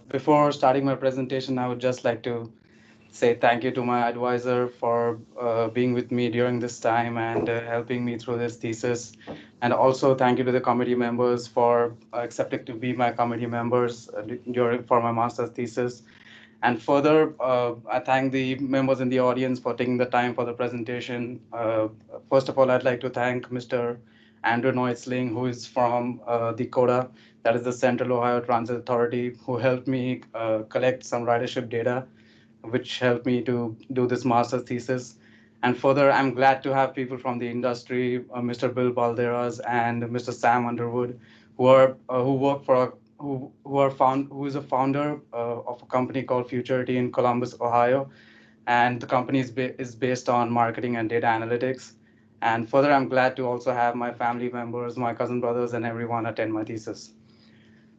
Before starting my presentation, I would just like to say thank you to my advisor for being with me during this time and helping me through this thesis. And also thank you to the committee members for accepting to be my committee members during for my master's thesis. And further, I thank the members in the audience for taking the time for the presentation. First of all, I'd like to thank Mr. Andrew Neusling, who is from the CODA, that is the Central Ohio Transit Authority, who helped me collect some ridership data, which helped me to do this master's thesis. And further, I'm glad to have people from the industry, Mr. Bill Balderas and Mr. Sam Underwood, who work for who is a founder of a company called Futurity in Columbus, Ohio, and the company is based on marketing and data analytics. And further, I'm glad to also have my family members, my cousin brothers, and everyone attend my thesis.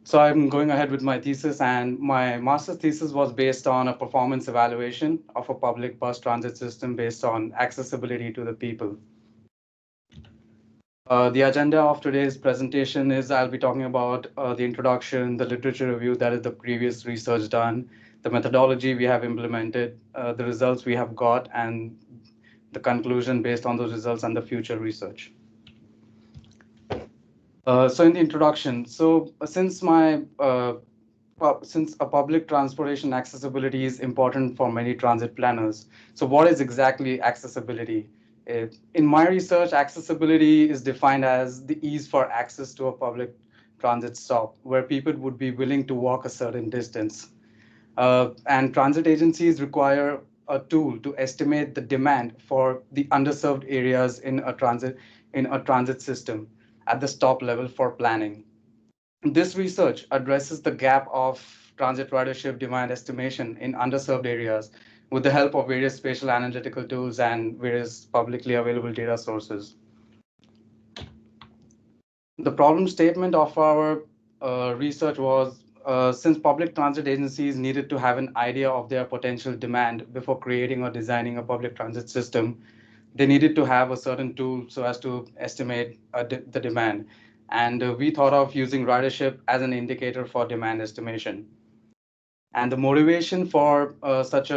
So I'm going ahead with my thesis, and my master's thesis was based on a performance evaluation of a public bus transit system based on accessibility to the people. The agenda of today's presentation is I'll be talking about the introduction, the literature review, that is the previous research done, the methodology we have implemented, the results we have got, and the conclusion based on those results and the future research. So in the introduction, since a public transportation accessibility is important for many transit planners, so what is exactly accessibility? In my research, accessibility is defined as the ease for access to a public transit stop where people would be willing to walk a certain distance. And transit agencies require a tool to estimate the demand for the underserved areas in a transit system at the stop level for planning. This research addresses the gap of transit ridership demand estimation in underserved areas with the help of various spatial analytical tools and various publicly available data sources. The problem statement of our research was since public transit agencies needed to have an idea of their potential demand before creating or designing a public transit system, they needed to have a certain tool so as to estimate the demand. And we thought of using ridership as an indicator for demand estimation. And the motivation for such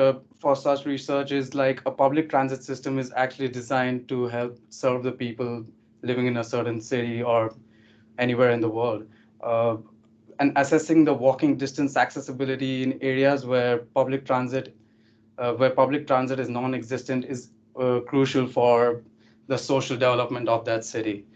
research is like a public transit system is actually designed to help serve the people living in a certain city or anywhere in the world. Uh, and assessing the walking distance accessibility in areas where public transit is non-existent is crucial for the social development of that city.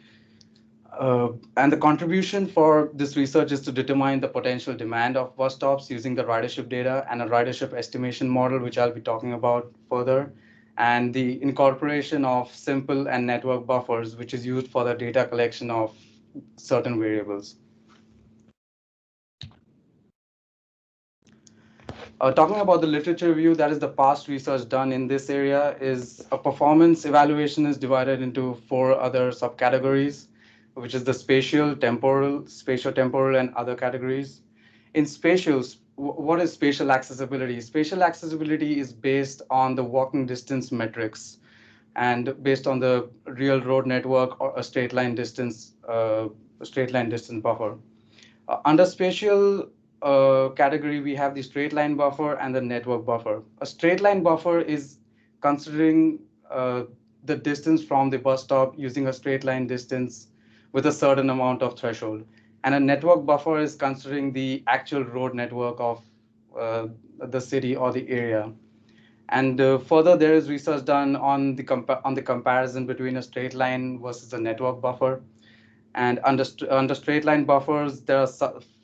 And the contribution for this research is to determine the potential demand of bus stops using the ridership data and a ridership estimation model, which I'll be talking about further, and the incorporation of simple and network buffers, which is used for the data collection of certain variables. Talking about the literature review, that is the past research done in this area, is a performance evaluation is divided into four other subcategories, which is the spatial, temporal, and other categories. In spatials, what is spatial accessibility? Spatial accessibility is based on the walking distance metrics and based on the real road network or a straight line distance buffer. Under spatial category, we have the straight line buffer and the network buffer. A straight line buffer is considering the distance from the bus stop using a straight line distance with a certain amount of threshold. And a network buffer is considering the actual road network of the city or the area. And further, there is research done on the comparison between a straight line versus a network buffer. And under straight line buffers, there are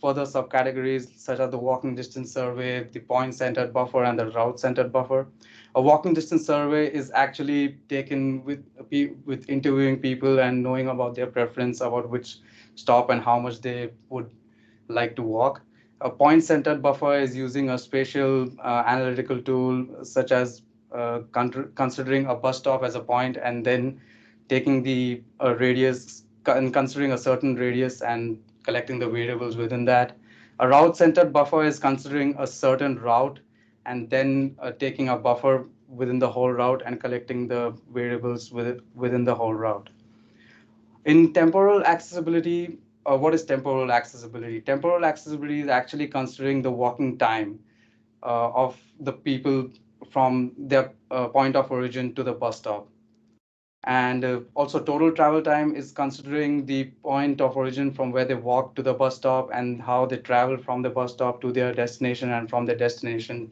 further subcategories such as the walking distance survey, the point centered buffer, and the route centered buffer. A walking distance survey is actually taken with interviewing people and knowing about their preference about which stop and how much they would like to walk. A point centered buffer is using a spatial analytical tool such as considering a bus stop as a point and then taking the radius and considering a certain radius and collecting the variables within that. A route centered buffer is considering a certain route and then taking a buffer within the whole route and collecting the variables within the whole route. In temporal accessibility, what is temporal accessibility? Temporal accessibility is actually considering the walking time of the people from their point of origin to the bus stop. And also, total travel time is considering the point of origin from where they walk to the bus stop and how they travel from the bus stop to their destination and from their destination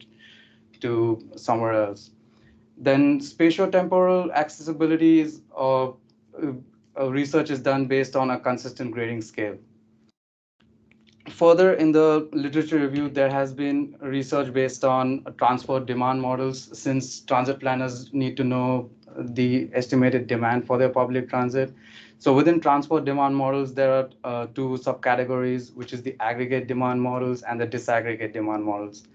to somewhere else. Then spatiotemporal accessibility is research is done based on a consistent grading scale. Further, in the literature review, there has been research based on transport demand models, since transit planners need to know the estimated demand for their public transit. So within transport demand models, there are two subcategories, which is the aggregate demand models and the disaggregate demand models.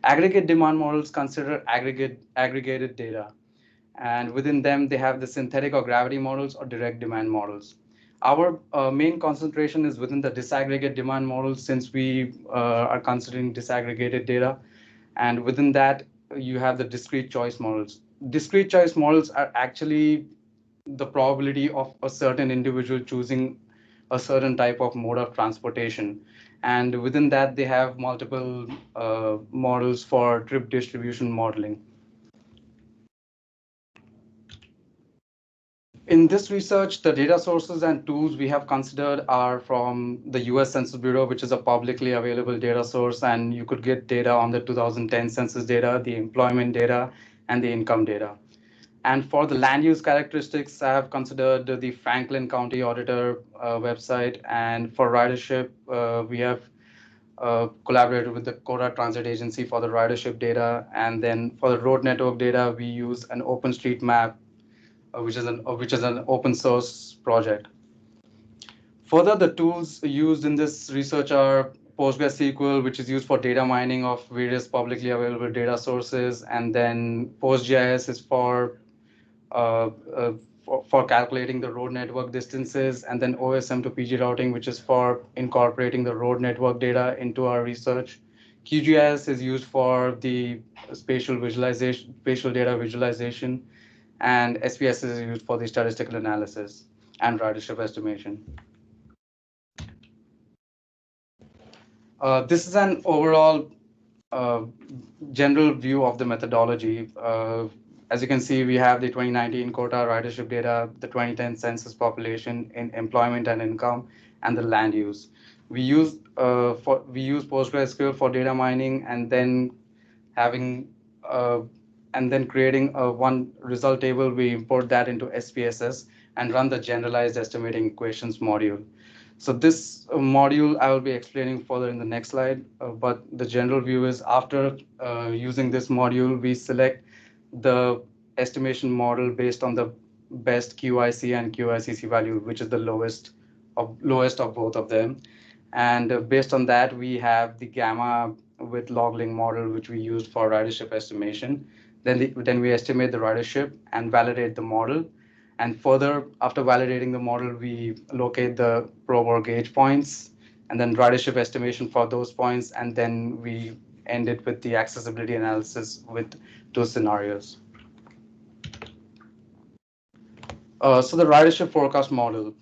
Aggregate demand models consider aggregated data, and within them they have the synthetic or gravity models or direct demand models. Our main concentration is within the disaggregate demand models, since we are considering disaggregated data, and within that you have the discrete choice models. Discrete choice models are actually the probability of a certain individual choosing a certain type of mode of transportation, and within that they have multiple models for trip distribution modeling. In this research, the data sources and tools we have considered are from the US Census Bureau, which is a publicly available data source, and you could get data on the 2010 census data, the employment data, and the income data. And for the land use characteristics, I have considered the Franklin County Auditor website, and for ridership, we have collaborated with the Kora Transit Agency for the ridership data, and then for the road network data, we use an OpenStreetMap, which is an open source project. Further, the tools used in this research are PostgreSQL, which is used for data mining of various publicly available data sources, and then PostGIS is uh, uh, for calculating the road network distances, and then OSM to PG routing, which is for incorporating the road network data into our research. QGIS is used for the spatial data visualization, and SPS is used for the statistical analysis and ridership estimation. This is an overall uh, general view of the methodology. As you can see, we have the 2019 quota ridership data, the 2010 census population in employment and income, and the land use. We use PostgreSQL for data mining, and then having uh, and then creating a one result table. We import that into SPSS and run the generalized estimating equations module. So this module I will be explaining further in the next slide, but the general view is after using this module, we select the estimation model based on the best QIC and QICC value, which is the lowest of both of them. And based on that, we have the gamma with log-link model, which we used for ridership estimation. Then we estimate the ridership and validate the model. And further, after validating the model, we locate the probe or gauge points, and then ridership estimation for those points, and then we end it with the accessibility analysis with two scenarios. So the ridership forecast model.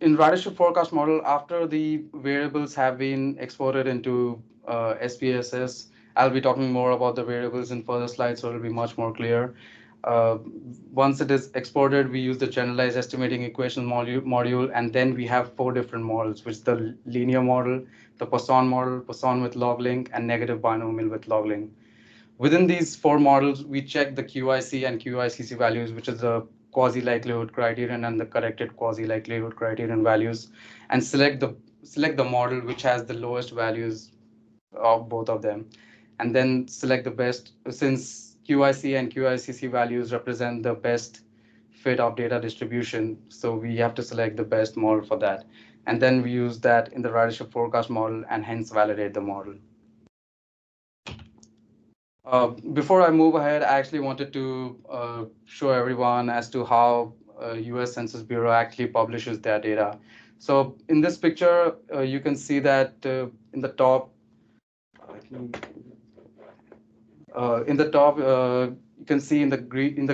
In ridership forecast model, after the variables have been exported into SPSS, I'll be talking more about the variables in further slides, so it'll be much more clear. Uh, Once it is exported, we use the generalized estimating equation module, and then we have four different models, which is the linear model, the Poisson with log link, and negative binomial with log link. Within these four models, we check the QIC and QICC values, which is the quasi-likelihood criterion and the corrected quasi-likelihood criterion values, and select the model which has the lowest values of both of them, and then select the best, since QIC and QICC values represent the best fit of data distribution. So we have to select the best model for that, and then we use that in the ridership forecast model and hence validate the model. Before I move ahead, I actually wanted to show everyone as to how US Census Bureau actually publishes their data. So in this picture, you can see that in the top, you can see in the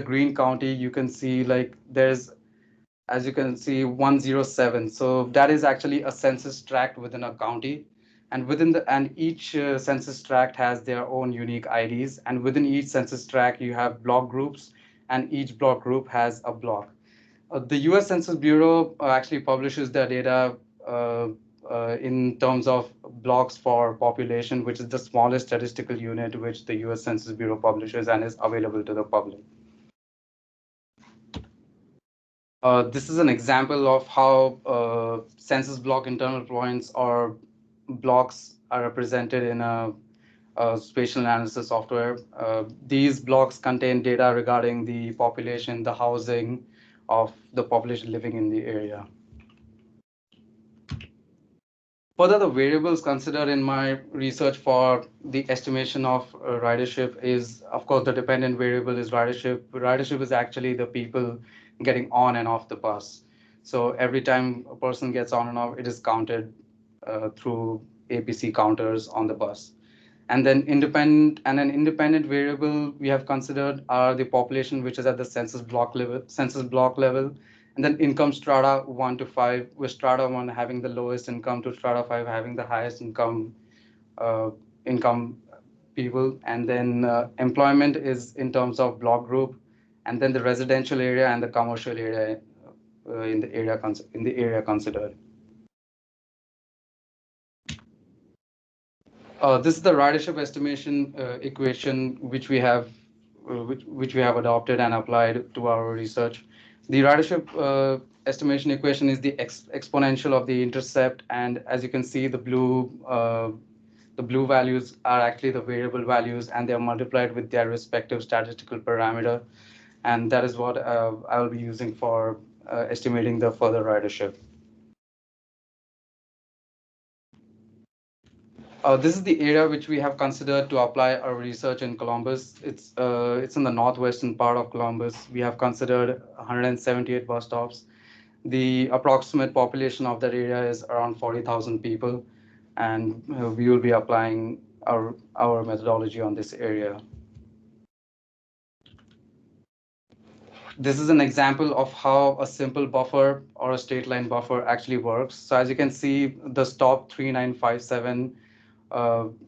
green county, you can see like there's as you can see, 107. So that is actually a census tract within a county, and each census tract has their own unique IDs, and within each census tract you have block groups, and each block group has a block. The U.S. Census Bureau actually publishes their data in terms of blocks for population, which is the smallest statistical unit which the U.S. Census Bureau publishes and is available to the public. This is an example of how census block internal points or blocks are represented in a spatial analysis software. These blocks contain data regarding the population, the housing of the population living in the area. Further, the variables considered in my research for the estimation of ridership is, of course, the dependent variable is ridership. Ridership is actually the people getting on and off the bus. So every time a person gets on and off, it is counted through APC counters on the bus. And then an independent variable we have considered are the population which is at the census block level, and then income strata 1 to 5, with strata 1 having the lowest income to strata 5 having the highest uh, income people, and then employment is in terms of block group, and then the residential area and the commercial area in the area considered. This is the ridership estimation equation which we have adopted and applied to our research. The ridership estimation equation is the exponential of the intercept, and as you can see, the blue values are actually the variable values, and they are multiplied with their respective statistical parameter, and that is what I will be using for estimating the further ridership. This is the area which we have considered to apply our research in Columbus. It's in the northwestern part of Columbus. We have considered 178 bus stops. The approximate population of that area is around 40,000 people, and we will be applying our methodology on this area. This is an example of how a simple buffer or a straight line buffer actually works. So as you can see, the stop 3957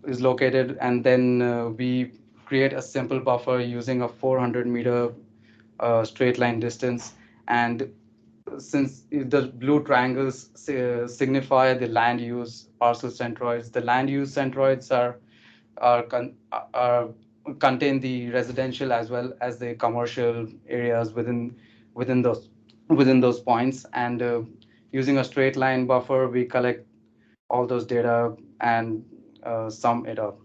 is located, and then we create a simple buffer using a 400-meter straight line distance. And since the blue triangles signify the land use parcel centroids, the land use centroids are, con- are contain the residential as well as the commercial areas within those points. And using a straight line buffer, we collect all those data and sum it up.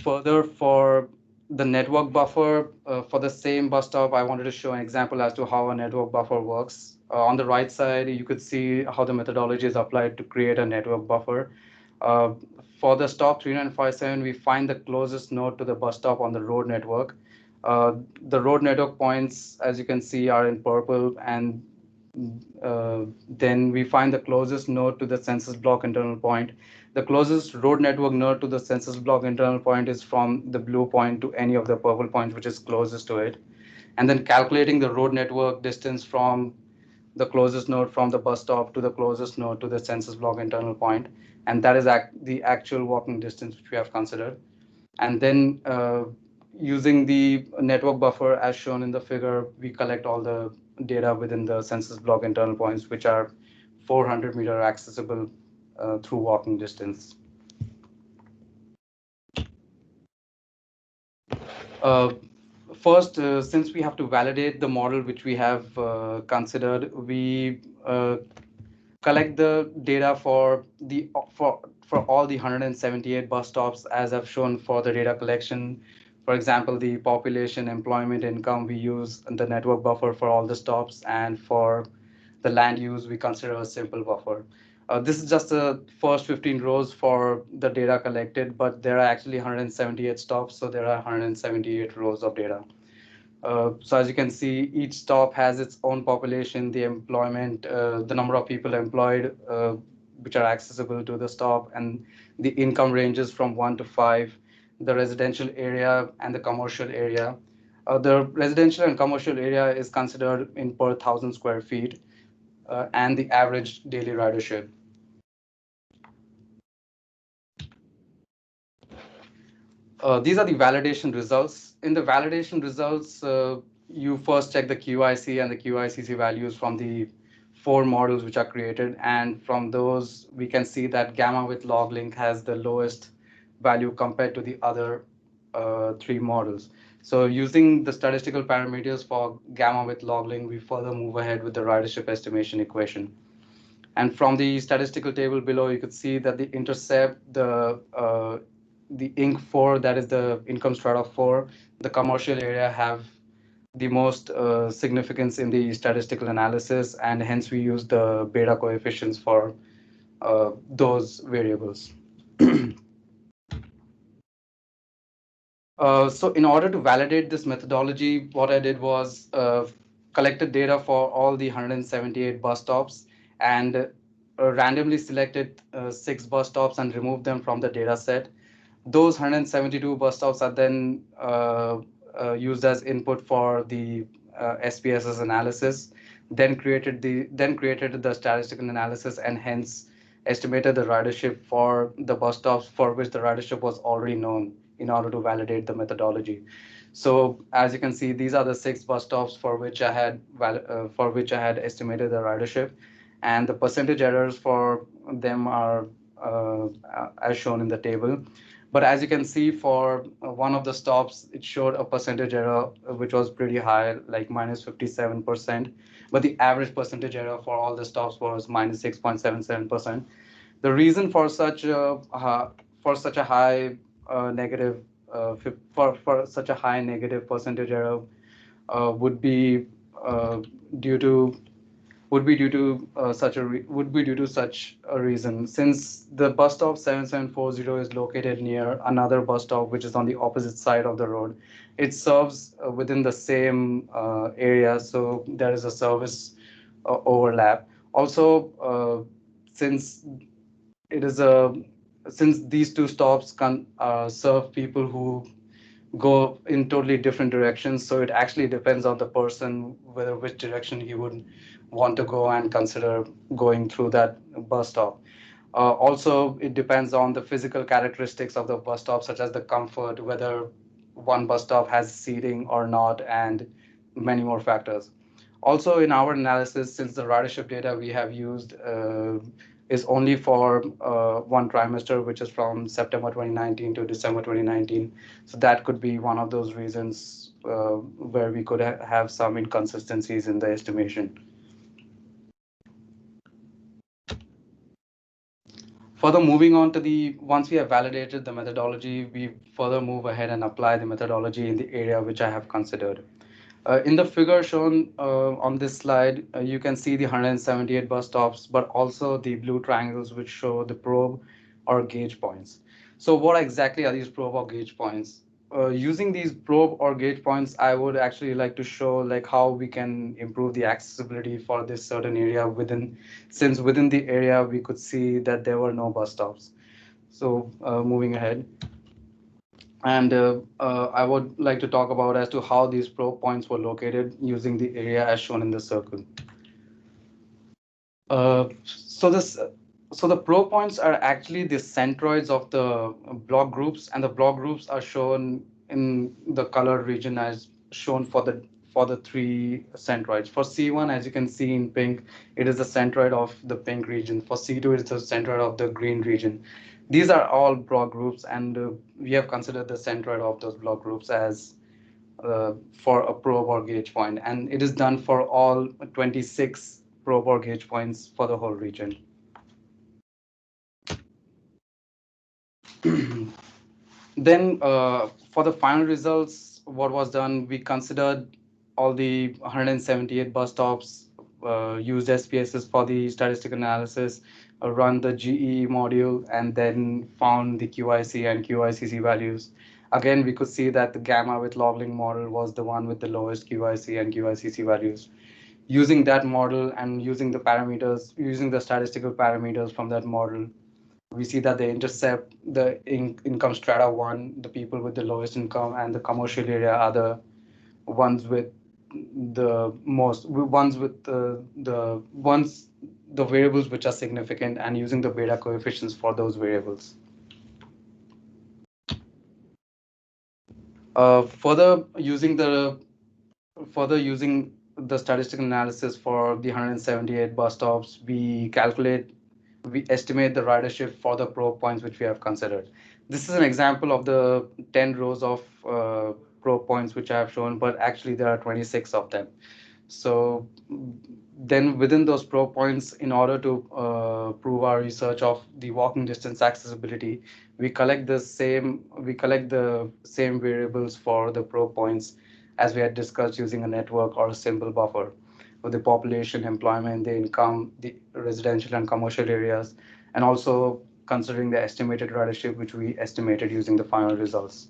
Further, for the network buffer, for the same bus stop, I wanted to show an example as to how a network buffer works. On the right side, you could see how the methodology is applied to create a network buffer. Uh, for the stop 3957, we find the closest node to the bus stop on the road network. The road network points, as you can see, are in purple, and then we find the closest node to the census block internal point. The closest road network node to the census block internal point is from the blue point to any of the purple points which is closest to it. And then calculating the road network distance from the closest node from the bus stop to the closest node to the census block internal point. And that is the actual walking distance which we have considered. And then using the network buffer as shown in the figure, we collect all the data within the census block internal points, which are 400-meter accessible through walking distance. Uh, First, since we have to validate the model which we have considered, we collect the data for all the 178 bus stops as I've shown for the data collection. For example, the population, employment, income, we use the network buffer for all the stops, and for the land use, we consider a simple buffer. This is just the first 15 rows for the data collected, but there are actually 178 stops, so there are 178 rows of data. So as you can see, each stop has its own population, the employment, the number of people employed, which are accessible to the stop, and the income ranges from 1 to 5, the residential area and the commercial area. The residential and commercial area is considered in per 1,000 square feet, and the average daily ridership. These are the validation results. In the validation results, you first check the QIC and the QICC values from the four models which are created, and from those we can see that gamma with log link has the lowest value compared to the other three models. So using the statistical parameters for gamma with log link, we further move ahead with the ridership estimation equation. And from the statistical table below, you could see that the intercept, the Inc. 4, that is the income strata 4, the commercial area have the most significance in the statistical analysis, and hence we use the beta coefficients for those variables. So in order to validate this methodology, what I did was collected data for all the 178 bus stops and randomly selected 6 bus stops and removed them from the data set. Those 172 bus stops are then used as input for the SPSS analysis, then created the statistical analysis, and hence estimated the ridership for the bus stops for which the ridership was already known in order to validate the methodology. So as you can see, these are the 6 bus stops for which I had estimated the ridership, and the percentage errors for them are as shown in the table. But as you can see, for one of the stops, it showed a percentage error which was pretty high, like minus 57%. But the average percentage error for all the stops was minus 6.77%. The reason for such a high negative for such a high negative percentage error would be due to would be due to such a reason, since the bus stop 7740 is located near another bus stop which is on the opposite side of the road. It serves within the same area, so there is a service overlap. Also, since it is a since these two stops can serve people who go in totally different directions, so it actually depends on the person whether which direction he would want to go and consider going through that bus stop. Also, it depends on the physical characteristics of the bus stop, such as the comfort, whether one bus stop has seating or not, and many more factors. Also, in our analysis, since the ridership data we have used is only for one trimester, which is from September 2019 to December 2019, so that could be one of those reasons where we could have some inconsistencies in the estimation. Further, moving on to the once we have validated the methodology, we further move ahead and apply the methodology in the area which I have considered. In the figure shown on this slide, you can see the 178 bus stops, but also the blue triangles which show the probe or gauge points. So what exactly are these probe or gauge points? Using these probe or gauge points, I would actually like to show like how we can improve the accessibility for this certain area since within the area we could see that there were no bus stops. So moving ahead. And I would like to talk about as to how these probe points were located using the area as shown in the circle. Uh, so this, so the probe points are actually the centroids of the block groups, and the block groups are shown in the colored region as shown for the three centroids. For C1, as you can see in pink, it is the centroid of the pink region. For C2, it's the centroid of the green region. These are all block groups, and we have considered the centroid of those block groups as for a probe or gauge point, and it is done for all 26 probe or gauge points for the whole region. Then for the final results, what was done, we considered all the 178 bus stops, used SPSS for the statistical analysis, run the GE module, and then found the QIC and QICC values. Again, we could see that the gamma with log-link model was the one with the lowest QIC and QICC values. Using that model and using the statistical parameters from that model, we see that they intercept the income strata 1, the people with the lowest income, and the commercial area are the ones with ones with the variables which are significant, and using the beta coefficients for those variables. Further using the statistical analysis for the 178 bus stops, we estimate the ridership for the probe points which we have considered. This is an example of the 10 rows of probe points which I have shown, but actually there are 26 of them. So then within those probe points, in order to prove our research of the walking distance accessibility, we collect the same variables for the probe points as we had discussed, using a network or a simple buffer with the population, employment, the income, the residential and commercial areas, and also considering the estimated ridership which we estimated using the final results.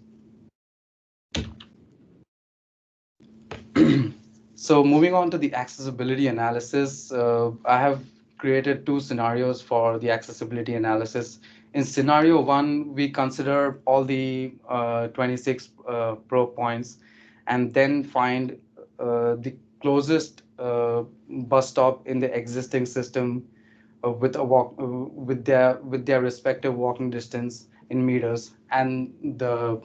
So moving on to the accessibility analysis, I have created two scenarios for the accessibility analysis. In scenario one, we consider all the 26 probe points and then find the closest bus stop in the existing system with their respective walking distance in meters, and the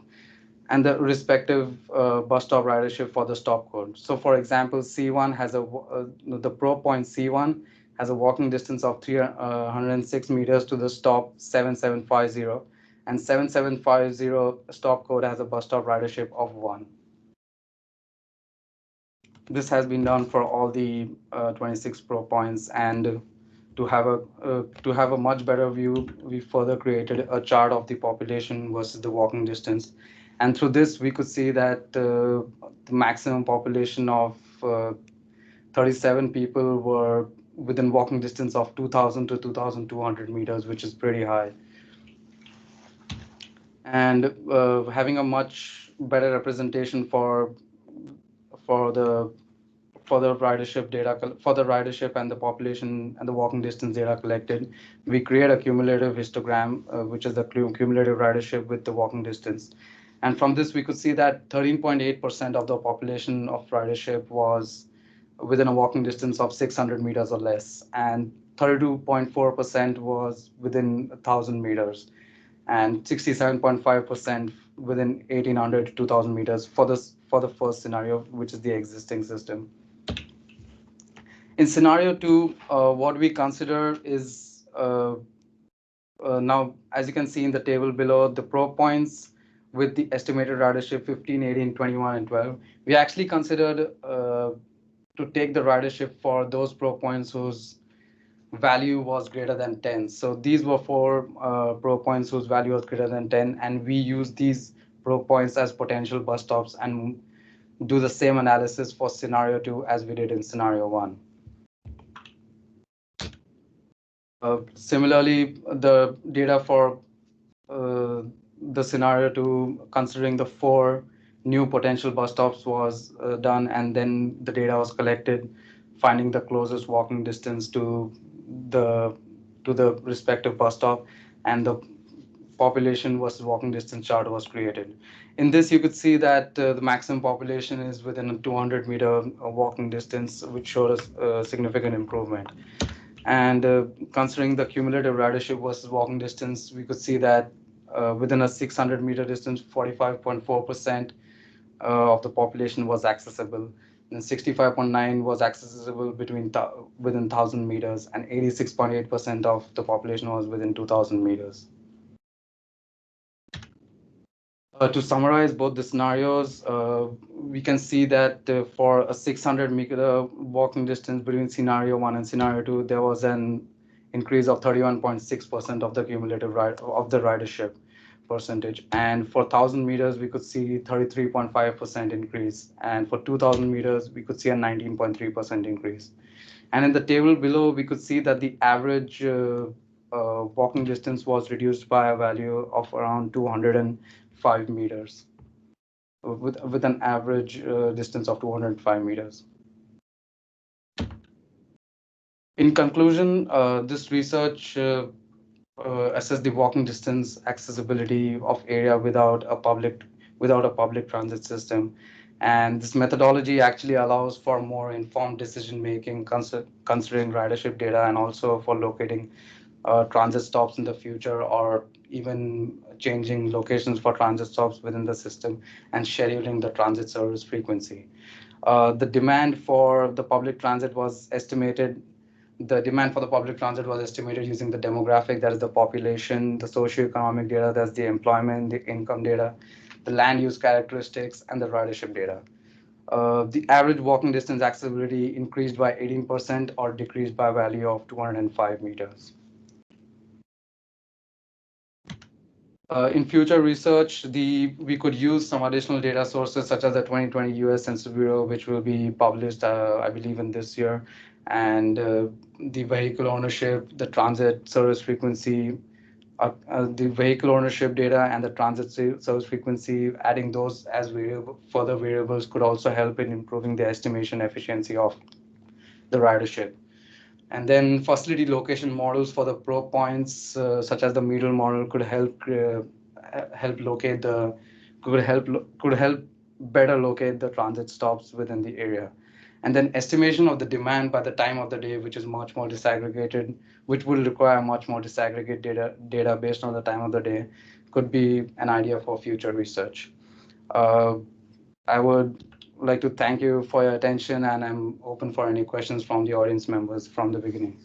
respective bus stop ridership for the stop code. So, for example, C1 has the probe point C1 has a walking distance of 306 meters to the stop 7750, and 7750 stop code has a bus stop ridership of 1. This has been done for all the 26 probe points, and to have a much better view, we further created a chart of the population versus the walking distance, and through this we could see that the maximum population of 37 people were within walking distance of 2,000 to 2,200 meters, which is pretty high, and having a much better representation for the for the ridership and the population and the walking distance data collected, we create a cumulative histogram, which is the cumulative ridership with the walking distance. And from this, we could see that 13.8% of the population of ridership was within a walking distance of 600 meters or less, and 32.4% was within 1,000 meters, and 67.5% within 1,800 to 2,000 meters for the first scenario, which is the existing system. In scenario two, what we consider is now, as you can see in the table below, the probe points with the estimated ridership 15, 18, 21, and 12. We actually considered to take the ridership for those probe points whose value was greater than 10. So these were four probe points whose value was greater than 10, and we use these probe points as potential bus stops and do the same analysis for scenario two as we did in scenario one. Similarly, the data for uh, the scenario two, considering the four new potential bus stops, was done, and then the data was collected, finding the closest walking distance the to the respective bus stop, and the population versus walking distance chart was created. In this, you could see that the maximum population is within a 200-meter walking distance, which showed a significant improvement. And considering the cumulative ridership versus walking distance, we could see that within a 600-meter distance, 45.4% of the population was accessible, and 65.9 was accessible within 1,000 meters, and 86.8% of the population was within 2,000 meters. To summarize both the scenarios, we can see that for a 600-meter walking distance between scenario one and scenario two, there was an increase of 31.6% of the cumulative of the ridership percentage. And for 1,000 meters, we could see 33.5% increase. And for 2,000 meters, we could see a 19.3% increase. And in the table below, we could see that the average walking distance was reduced by a value of around 205 meters, with an average distance of 205 meters. In conclusion, this research assessed the walking distance accessibility of area without a public transit system, And this methodology actually allows for more informed decision making, considering ridership data and also for locating transit stops in the future, or even changing locations for transit stops within the system and scheduling the transit service frequency. The demand for the public transit was estimated. The demand for the public transit was estimated using the demographic, that is the population, the socioeconomic data, that's the employment, the income data, the land use characteristics, and the ridership data. The average walking distance accessibility increased by 18% or decreased by a value of 205 meters. In future research, we could use some additional data sources such as the 2020 U.S. Census Bureau, which will be published, I believe, in this year, and the vehicle ownership, the transit service frequency, the vehicle ownership data, and the transit service frequency. Adding those as further variables could also help in improving the estimation efficiency of the ridership. And then facility location models for the probe points, such as the middle model, help locate the could help better locate the transit stops within the area. And then estimation of the demand by the time of the day, which is much more disaggregated, which will require much more disaggregated data based on the time of the day, could be an idea for future research. Uh, I would like to thank you for your attention, and I'm open for any questions from the audience members from the beginning.